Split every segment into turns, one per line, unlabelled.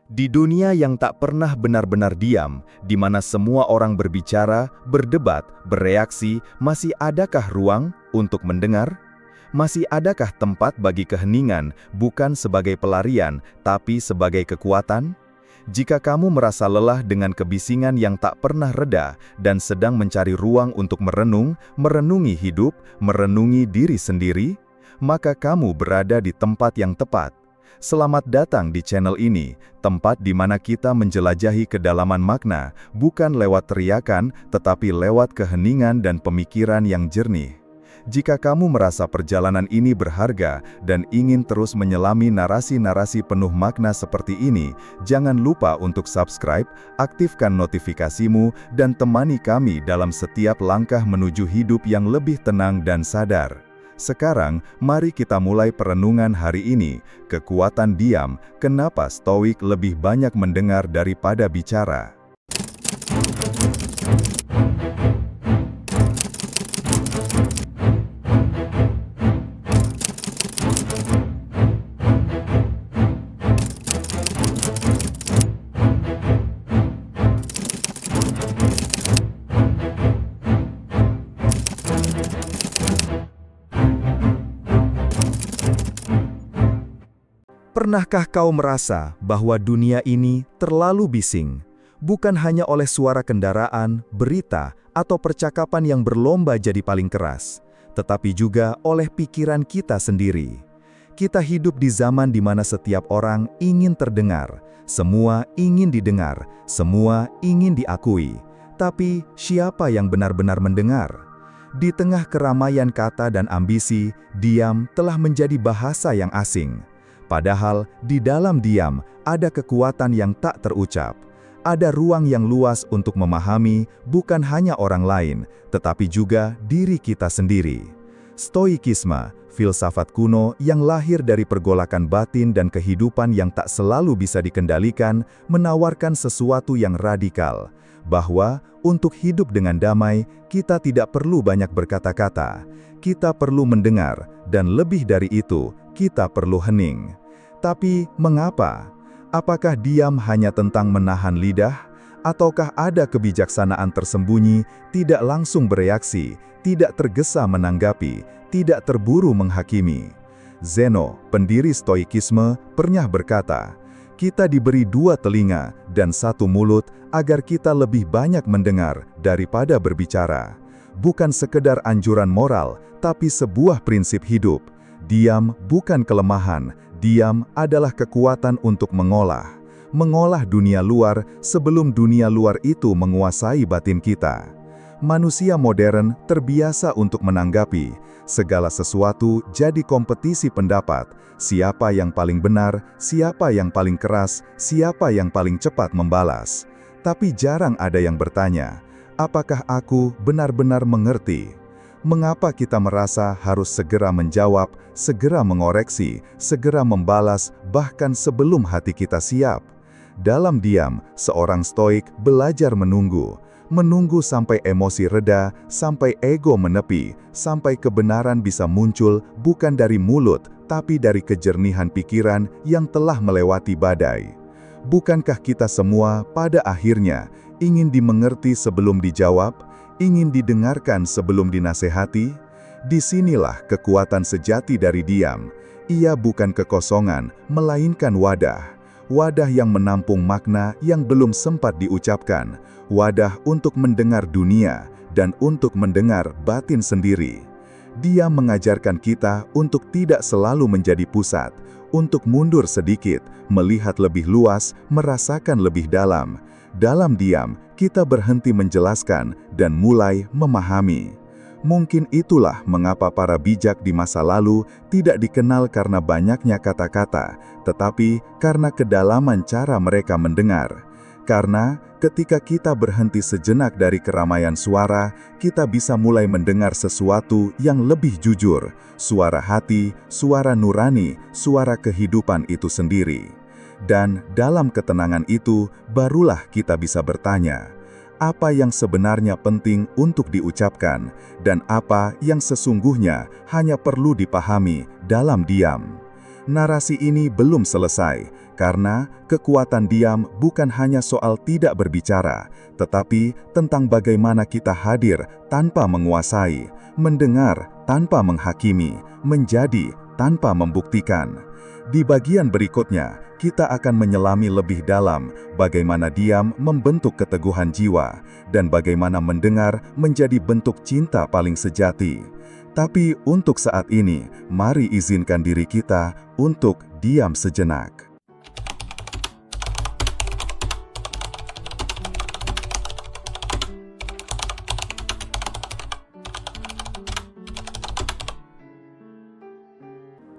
Di dunia yang tak pernah benar-benar diam, di mana semua orang berbicara, berdebat, bereaksi, masih adakah ruang untuk mendengar? Masih adakah tempat bagi keheningan, bukan sebagai pelarian, tapi sebagai kekuatan? Jika kamu merasa lelah dengan kebisingan yang tak pernah reda dan sedang mencari ruang untuk merenungi hidup, merenungi diri sendiri, maka kamu berada di tempat yang tepat. Selamat datang di channel ini, tempat di mana kita menjelajahi kedalaman makna, bukan lewat teriakan, tetapi lewat keheningan dan pemikiran yang jernih. Jika kamu merasa perjalanan ini berharga dan ingin terus menyelami narasi-narasi penuh makna seperti ini, jangan lupa untuk subscribe, aktifkan notifikasimu, dan temani kami dalam setiap langkah menuju hidup yang lebih tenang dan sadar. Sekarang, mari kita mulai perenungan hari ini. Kekuatan diam, kenapa Stoik lebih banyak mendengar daripada bicara? Pernahkah kau merasa bahwa dunia ini terlalu bising? Bukan hanya oleh suara kendaraan, berita, atau percakapan yang berlomba jadi paling keras, tetapi juga oleh pikiran kita sendiri. Kita hidup di zaman di mana setiap orang ingin terdengar, semua ingin didengar, semua ingin diakui. Tapi siapa yang benar-benar mendengar? Di tengah keramaian kata dan ambisi, diam telah menjadi bahasa yang asing. Padahal, di dalam diam, ada kekuatan yang tak terucap. Ada ruang yang luas untuk memahami, bukan hanya orang lain, tetapi juga diri kita sendiri. Stoikisme, filsafat kuno yang lahir dari pergolakan batin dan kehidupan yang tak selalu bisa dikendalikan, menawarkan sesuatu yang radikal. Bahwa, untuk hidup dengan damai, kita tidak perlu banyak berkata-kata. Kita perlu mendengar, dan lebih dari itu, kita perlu hening. Tapi, mengapa? Apakah diam hanya tentang menahan lidah? Ataukah ada kebijaksanaan tersembunyi, tidak langsung bereaksi, tidak tergesa menanggapi, tidak terburu menghakimi? Zeno, pendiri Stoikisme, pernah berkata, "Kita diberi dua telinga dan satu mulut agar kita lebih banyak mendengar daripada berbicara." Bukan sekedar anjuran moral, tapi sebuah prinsip hidup. Diam bukan kelemahan, diam adalah kekuatan untuk mengolah dunia luar sebelum dunia luar itu menguasai batin kita. Manusia modern terbiasa untuk menanggapi segala sesuatu jadi kompetisi pendapat, siapa yang paling benar, siapa yang paling keras, siapa yang paling cepat membalas. Tapi jarang ada yang bertanya, apakah aku benar-benar mengerti? Mengapa kita merasa harus segera menjawab, segera mengoreksi, segera membalas, bahkan sebelum hati kita siap? Dalam diam, seorang Stoik belajar menunggu sampai emosi reda, sampai ego menepi, sampai kebenaran bisa muncul bukan dari mulut, tapi dari kejernihan pikiran yang telah melewati badai. Bukankah kita semua pada akhirnya ingin dimengerti sebelum dijawab? Ingin didengarkan sebelum dinasehati? Disinilah kekuatan sejati dari diam. Ia bukan kekosongan, melainkan wadah. Wadah yang menampung makna yang belum sempat diucapkan. Wadah untuk mendengar dunia dan untuk mendengar batin sendiri. Dia mengajarkan kita untuk tidak selalu menjadi pusat, untuk mundur sedikit, melihat lebih luas, merasakan lebih dalam. Dalam diam, kita berhenti menjelaskan dan mulai memahami. Mungkin itulah mengapa para bijak di masa lalu tidak dikenal karena banyaknya kata-kata, tetapi karena kedalaman cara mereka mendengar. Karena ketika kita berhenti sejenak dari keramaian suara, kita bisa mulai mendengar sesuatu yang lebih jujur, suara hati, suara nurani, suara kehidupan itu sendiri. Dan dalam ketenangan itu, barulah kita bisa bertanya, apa yang sebenarnya penting untuk diucapkan, dan apa yang sesungguhnya hanya perlu dipahami dalam diam. narasi ini belum selesai, karena kekuatan diam bukan hanya soal tidak berbicara, tetapi tentang bagaimana kita hadir tanpa menguasai, mendengar tanpa menghakimi, menjadi tanpa membuktikan. Di bagian berikutnya, kita akan menyelami lebih dalam bagaimana diam membentuk keteguhan jiwa, dan bagaimana mendengar menjadi bentuk cinta paling sejati. Tapi untuk saat ini, mari izinkan diri kita untuk diam sejenak.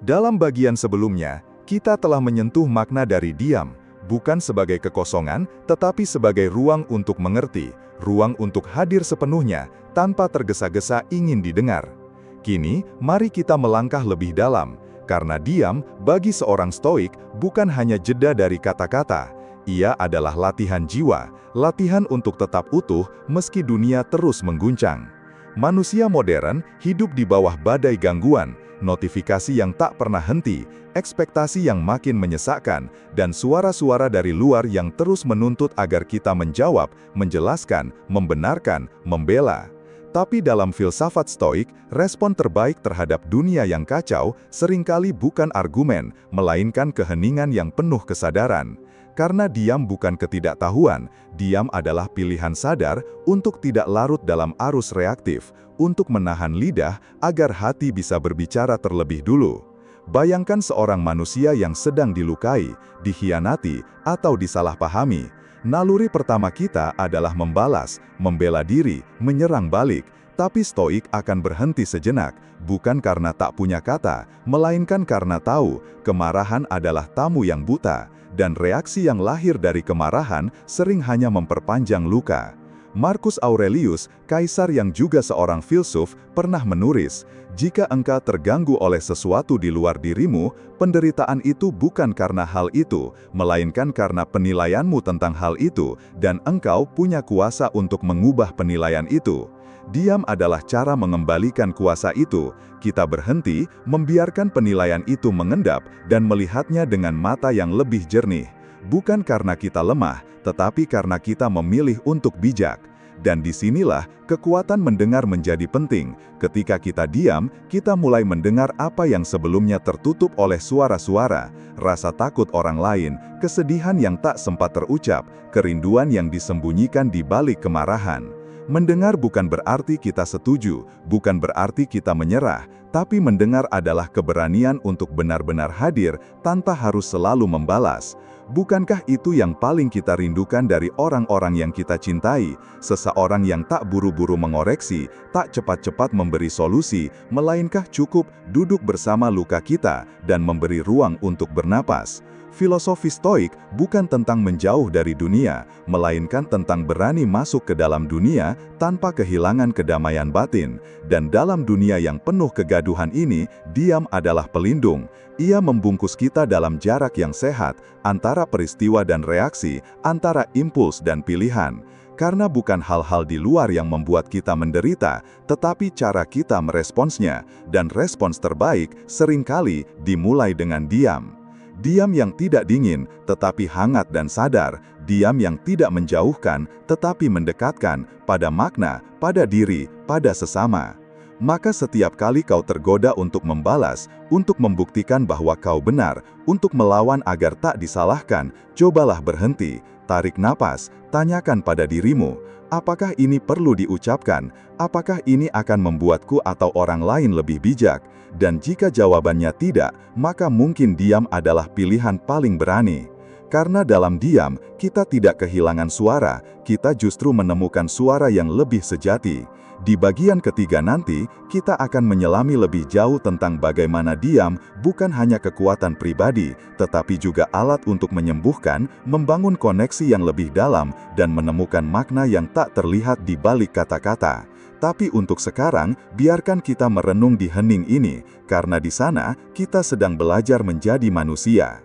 Dalam bagian sebelumnya, kita telah menyentuh makna dari diam, bukan sebagai kekosongan, tetapi sebagai ruang untuk mengerti, ruang untuk hadir sepenuhnya, tanpa tergesa-gesa ingin didengar. Kini, mari kita melangkah lebih dalam, karena diam, bagi seorang stoik, bukan hanya jeda dari kata-kata. Ia adalah latihan jiwa, latihan untuk tetap utuh meski dunia terus mengguncang. Manusia modern hidup di bawah badai gangguan, notifikasi yang tak pernah henti, ekspektasi yang makin menyesakkan, dan suara-suara dari luar yang terus menuntut agar kita menjawab, menjelaskan, membenarkan, membela. Tapi dalam filsafat stoik, respon terbaik terhadap dunia yang kacau seringkali bukan argumen, melainkan keheningan yang penuh kesadaran. Karena diam bukan ketidaktahuan, diam adalah pilihan sadar untuk tidak larut dalam arus reaktif, untuk menahan lidah agar hati bisa berbicara terlebih dulu. Bayangkan seorang manusia yang sedang dilukai, dikhianati, atau disalahpahami. Naluri pertama kita adalah membalas, membela diri, menyerang balik. Tapi stoik akan berhenti sejenak, bukan karena tak punya kata, melainkan karena tahu kemarahan adalah tamu yang buta, dan reaksi yang lahir dari kemarahan sering hanya memperpanjang luka. Marcus Aurelius, kaisar yang juga seorang filsuf, pernah menulis, "Jika engkau terganggu oleh sesuatu di luar dirimu, penderitaan itu bukan karena hal itu, melainkan karena penilaianmu tentang hal itu, dan engkau punya kuasa untuk mengubah penilaian itu." Diam adalah cara mengembalikan kuasa itu. Kita berhenti, membiarkan penilaian itu mengendap, dan melihatnya dengan mata yang lebih jernih. Bukan karena kita lemah, tetapi karena kita memilih untuk bijak. Dan disinilah kekuatan mendengar menjadi penting. Ketika kita diam, kita mulai mendengar apa yang sebelumnya tertutup oleh suara-suara, rasa takut orang lain, kesedihan yang tak sempat terucap, kerinduan yang disembunyikan di balik kemarahan. Mendengar bukan berarti kita setuju, bukan berarti kita menyerah, tapi mendengar adalah keberanian untuk benar-benar hadir tanpa harus selalu membalas. Bukankah itu yang paling kita rindukan dari orang-orang yang kita cintai? Seseorang yang tak buru-buru mengoreksi, tak cepat-cepat memberi solusi, melainkan cukup duduk bersama luka kita dan memberi ruang untuk bernapas. Filosofi stoik bukan tentang menjauh dari dunia, melainkan tentang berani masuk ke dalam dunia tanpa kehilangan kedamaian batin. Dan dalam dunia yang penuh kegaduhan ini, diam adalah pelindung. Ia membungkus kita dalam jarak yang sehat, antara peristiwa dan reaksi, antara impuls dan pilihan. Karena bukan hal-hal di luar yang membuat kita menderita, tetapi cara kita meresponsnya, dan respons terbaik seringkali dimulai dengan diam. Diam yang tidak dingin, tetapi hangat dan sadar. Diam yang tidak menjauhkan, tetapi mendekatkan pada makna, pada diri, pada sesama. Maka setiap kali kau tergoda untuk membalas, untuk membuktikan bahwa kau benar, untuk melawan agar tak disalahkan, cobalah berhenti, tarik napas, tanyakan pada dirimu, apakah ini perlu diucapkan? Apakah ini akan membuatku atau orang lain lebih bijak? Dan jika jawabannya tidak, maka mungkin diam adalah pilihan paling berani. Karena dalam diam, kita tidak kehilangan suara, kita justru menemukan suara yang lebih sejati. Di bagian ketiga nanti, kita akan menyelami lebih jauh tentang bagaimana diam bukan hanya kekuatan pribadi, tetapi juga alat untuk menyembuhkan, membangun koneksi yang lebih dalam, dan menemukan makna yang tak terlihat di balik kata-kata. Tapi untuk sekarang, biarkan kita merenung di hening ini, karena di sana kita sedang belajar menjadi manusia.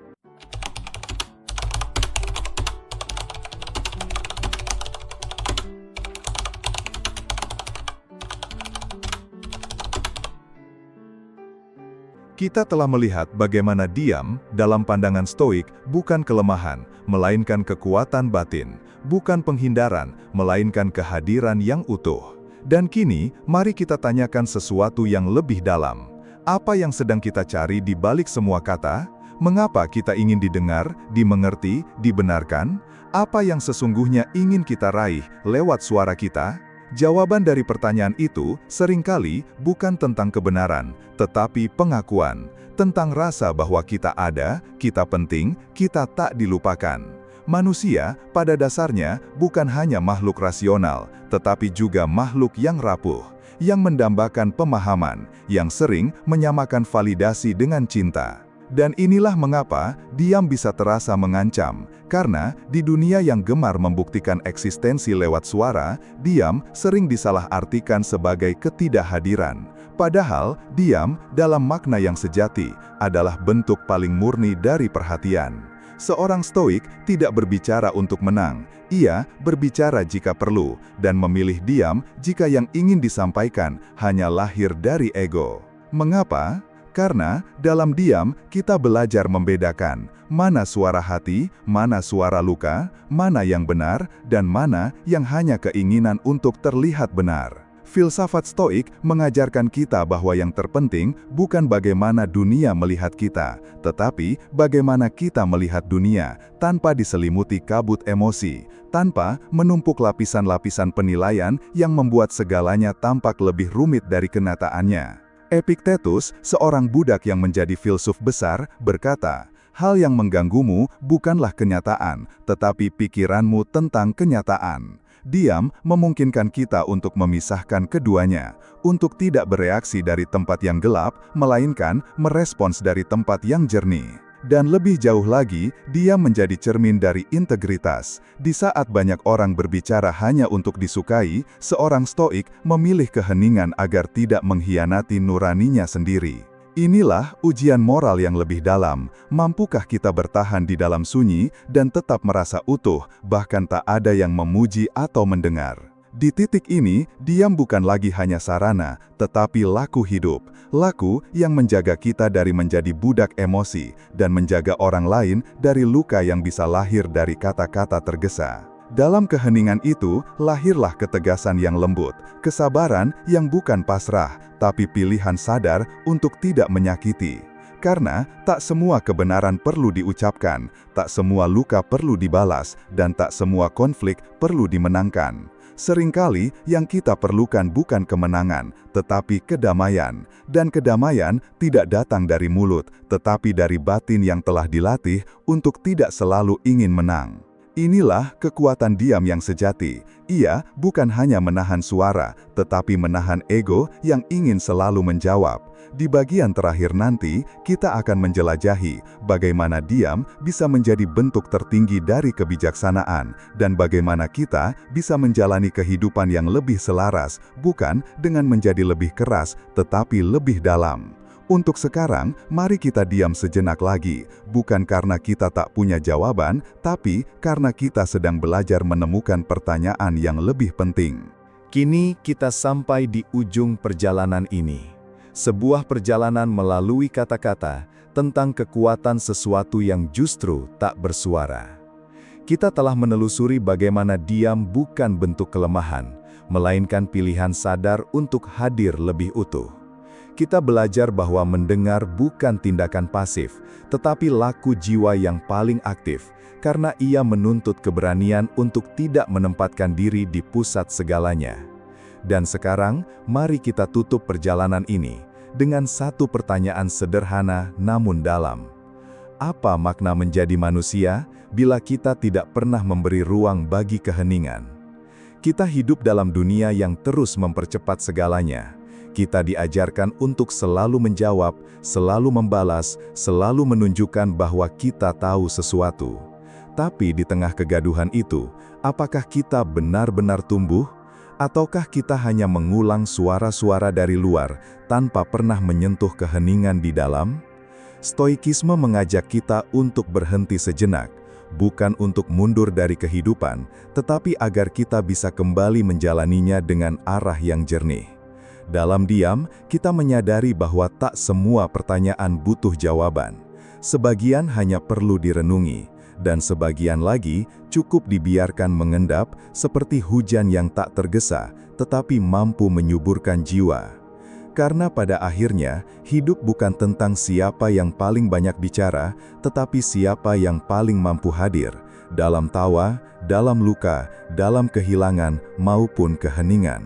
Kita telah melihat bagaimana diam dalam pandangan Stoik bukan kelemahan, melainkan kekuatan batin, bukan penghindaran, melainkan kehadiran yang utuh. Dan kini, mari kita tanyakan sesuatu yang lebih dalam. Apa yang sedang kita cari di balik semua kata? Mengapa kita ingin didengar, dimengerti, dibenarkan? Apa yang sesungguhnya ingin kita raih lewat suara kita? Jawaban dari pertanyaan itu seringkali bukan tentang kebenaran, tetapi pengakuan, tentang rasa bahwa kita ada, kita penting, kita tak dilupakan. Manusia, pada dasarnya, bukan hanya makhluk rasional, tetapi juga makhluk yang rapuh, yang mendambakan pemahaman, yang sering menyamakan validasi dengan cinta. Dan inilah mengapa diam bisa terasa mengancam, karena di dunia yang gemar membuktikan eksistensi lewat suara, diam sering disalahartikan sebagai ketidakhadiran. Padahal, diam dalam makna yang sejati adalah bentuk paling murni dari perhatian. Seorang Stoik tidak berbicara untuk menang, ia berbicara jika perlu, dan memilih diam jika yang ingin disampaikan hanya lahir dari ego. Mengapa? Karena dalam diam kita belajar membedakan mana suara hati, mana suara luka, mana yang benar, dan mana yang hanya keinginan untuk terlihat benar. Filsafat Stoik mengajarkan kita bahwa yang terpenting bukan bagaimana dunia melihat kita, tetapi bagaimana kita melihat dunia tanpa diselimuti kabut emosi, tanpa menumpuk lapisan-lapisan penilaian yang membuat segalanya tampak lebih rumit dari kenyataannya. Epictetus, seorang budak yang menjadi filsuf besar, berkata, "Hal yang mengganggumu bukanlah kenyataan, tetapi pikiranmu tentang kenyataan." Diam memungkinkan kita untuk memisahkan keduanya, untuk tidak bereaksi dari tempat yang gelap, melainkan merespons dari tempat yang jernih. Dan lebih jauh lagi, dia menjadi cermin dari integritas. Di saat banyak orang berbicara hanya untuk disukai, seorang Stoik memilih keheningan agar tidak mengkhianati nuraninya sendiri. Inilah ujian moral yang lebih dalam. Mampukah kita bertahan di dalam sunyi dan tetap merasa utuh, bahkan tak ada yang memuji atau mendengar? Di titik ini, diam bukan lagi hanya sarana, tetapi laku hidup. Laku yang menjaga kita dari menjadi budak emosi, dan menjaga orang lain dari luka yang bisa lahir dari kata-kata tergesa. Dalam keheningan itu, lahirlah ketegasan yang lembut, kesabaran yang bukan pasrah, tapi pilihan sadar untuk tidak menyakiti. Karena tak semua kebenaran perlu diucapkan, tak semua luka perlu dibalas, dan tak semua konflik perlu dimenangkan. Seringkali yang kita perlukan bukan kemenangan, tetapi kedamaian. Dan kedamaian tidak datang dari mulut, tetapi dari batin yang telah dilatih untuk tidak selalu ingin menang. Inilah kekuatan diam yang sejati. Ia bukan hanya menahan suara, tetapi menahan ego yang ingin selalu menjawab. Di bagian terakhir nanti, kita akan menjelajahi bagaimana diam bisa menjadi bentuk tertinggi dari kebijaksanaan, dan bagaimana kita bisa menjalani kehidupan yang lebih selaras, bukan dengan menjadi lebih keras, tetapi lebih dalam. Untuk sekarang, mari kita diam sejenak lagi, bukan karena kita tak punya jawaban, tapi karena kita sedang belajar menemukan pertanyaan yang lebih penting. Kini kita sampai di ujung perjalanan ini. Sebuah perjalanan melalui kata-kata tentang kekuatan sesuatu yang justru tak bersuara. Kita telah menelusuri bagaimana diam bukan bentuk kelemahan, melainkan pilihan sadar untuk hadir lebih utuh. Kita belajar bahwa mendengar bukan tindakan pasif, tetapi laku jiwa yang paling aktif, karena ia menuntut keberanian untuk tidak menempatkan diri di pusat segalanya. Dan sekarang, mari kita tutup perjalanan ini dengan satu pertanyaan sederhana namun dalam. Apa makna menjadi manusia bila kita tidak pernah memberi ruang bagi keheningan? Kita hidup dalam dunia yang terus mempercepat segalanya. Kita diajarkan untuk selalu menjawab, selalu membalas, selalu menunjukkan bahwa kita tahu sesuatu. Tapi di tengah kegaduhan itu, apakah kita benar-benar tumbuh? Ataukah kita hanya mengulang suara-suara dari luar tanpa pernah menyentuh keheningan di dalam? Stoikisme mengajak kita untuk berhenti sejenak, bukan untuk mundur dari kehidupan, tetapi agar kita bisa kembali menjalaninya dengan arah yang jernih. Dalam diam, kita menyadari bahwa tak semua pertanyaan butuh jawaban. Sebagian hanya perlu direnungi, dan sebagian lagi cukup dibiarkan mengendap seperti hujan yang tak tergesa, tetapi mampu menyuburkan jiwa. Karena pada akhirnya, hidup bukan tentang siapa yang paling banyak bicara, tetapi siapa yang paling mampu hadir, dalam tawa, dalam luka, dalam kehilangan, maupun keheningan.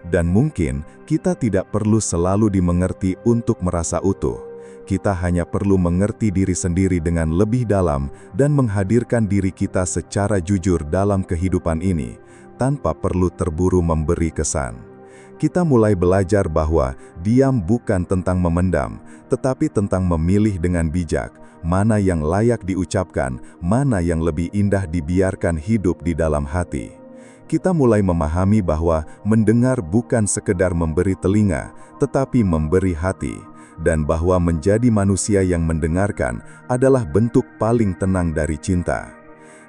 Dan mungkin, kita tidak perlu selalu dimengerti untuk merasa utuh. Kita hanya perlu mengerti diri sendiri dengan lebih dalam dan menghadirkan diri kita secara jujur dalam kehidupan ini, tanpa perlu terburu memberi kesan. Kita mulai belajar bahwa diam bukan tentang memendam, tetapi tentang memilih dengan bijak, mana yang layak diucapkan, mana yang lebih indah dibiarkan hidup di dalam hati. Kita mulai memahami bahwa mendengar bukan sekedar memberi telinga, tetapi memberi hati, dan bahwa menjadi manusia yang mendengarkan adalah bentuk paling tenang dari cinta.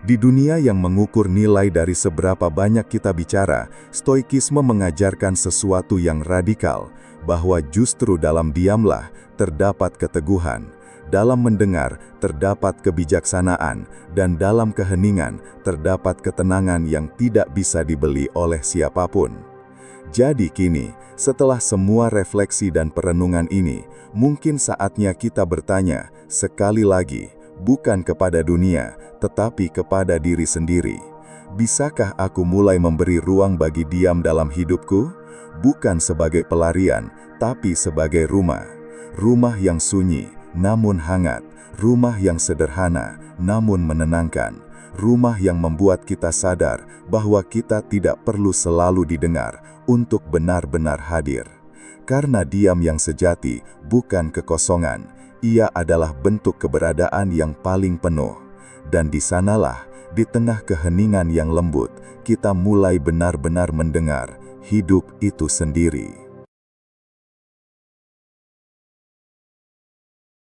Di dunia yang mengukur nilai dari seberapa banyak kita bicara, Stoikisme mengajarkan sesuatu yang radikal, bahwa justru dalam diamlah terdapat keteguhan, dalam mendengar terdapat kebijaksanaan, dan dalam keheningan terdapat ketenangan yang tidak bisa dibeli oleh siapapun. Jadi kini, setelah semua refleksi dan perenungan ini, mungkin saatnya kita bertanya, sekali lagi, bukan kepada dunia, tetapi kepada diri sendiri. Bisakah aku mulai memberi ruang bagi diam dalam hidupku? Bukan sebagai pelarian, tapi sebagai rumah. Rumah yang sunyi, namun hangat. Rumah yang sederhana, namun menenangkan. Rumah yang membuat kita sadar bahwa kita tidak perlu selalu didengar untuk benar-benar hadir. Karena diam yang sejati bukan kekosongan, ia adalah bentuk keberadaan yang paling penuh. Dan di sanalah, di tengah keheningan yang lembut, kita mulai benar-benar mendengar hidup itu sendiri.